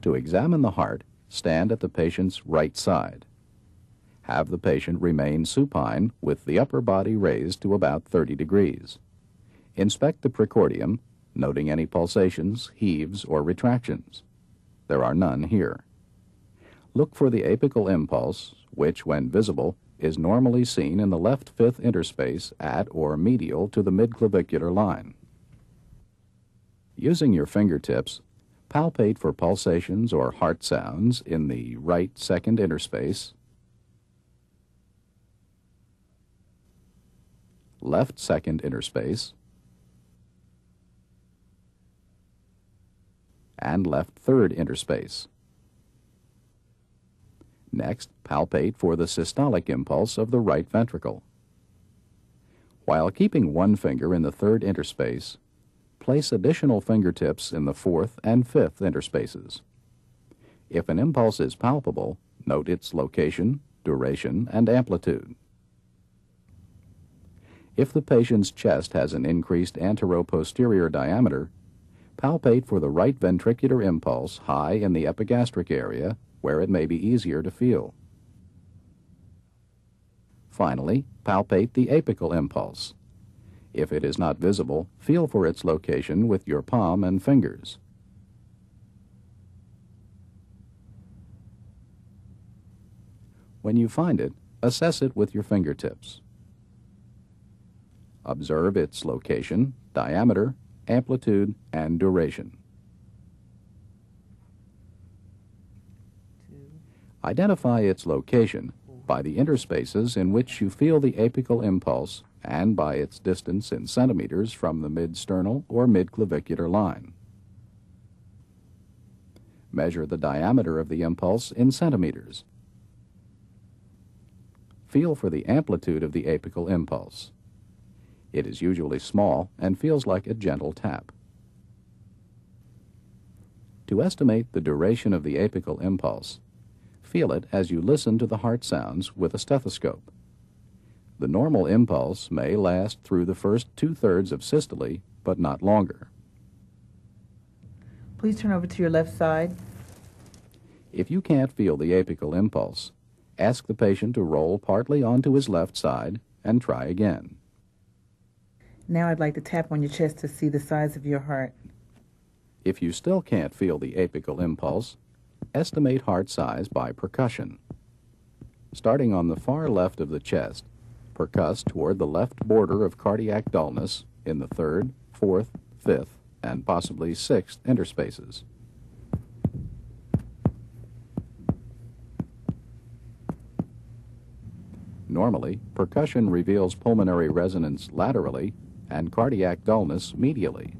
To examine the heart, stand at the patient's right side. Have the patient remain supine with the upper body raised to about 30 degrees. Inspect the precordium, noting any pulsations, heaves, or retractions. There are none here. Look for the apical impulse, which, when visible, is normally seen in the left fifth interspace at or medial to the midclavicular line. Using your fingertips, palpate for pulsations or heart sounds in the right second interspace, left second interspace, and left third interspace. Next, palpate for the systolic impulse of the right ventricle. While keeping one finger in the third interspace, place additional fingertips in the fourth and fifth interspaces. If an impulse is palpable, note its location, duration, and amplitude. If the patient's chest has an increased anteroposterior diameter, palpate for the right ventricular impulse high in the epigastric area, where it may be easier to feel. Finally, palpate the apical impulse. If it is not visible, feel for its location with your palm and fingers. When you find it, assess it with your fingertips. Observe its location, diameter, amplitude, and duration. Identify its location by the interspaces in which you feel the apical impulse and by its distance in centimeters from the mid-sternal or mid-clavicular line. Measure the diameter of the impulse in centimeters. Feel for the amplitude of the apical impulse. It is usually small and feels like a gentle tap. To estimate the duration of the apical impulse, feel it as you listen to the heart sounds with a stethoscope. The normal impulse may last through the first 2/3 of systole, but not longer. Please turn over to your left side. If you can't feel the apical impulse, ask the patient to roll partly onto his left side and try again. Now I'd like to tap on your chest to see the size of your heart. If you still can't feel the apical impulse, estimate heart size by percussion. Starting on the far left of the chest, percuss toward the left border of cardiac dullness in the third, fourth, fifth, and possibly sixth interspaces. Normally, percussion reveals pulmonary resonance laterally and cardiac dullness medially.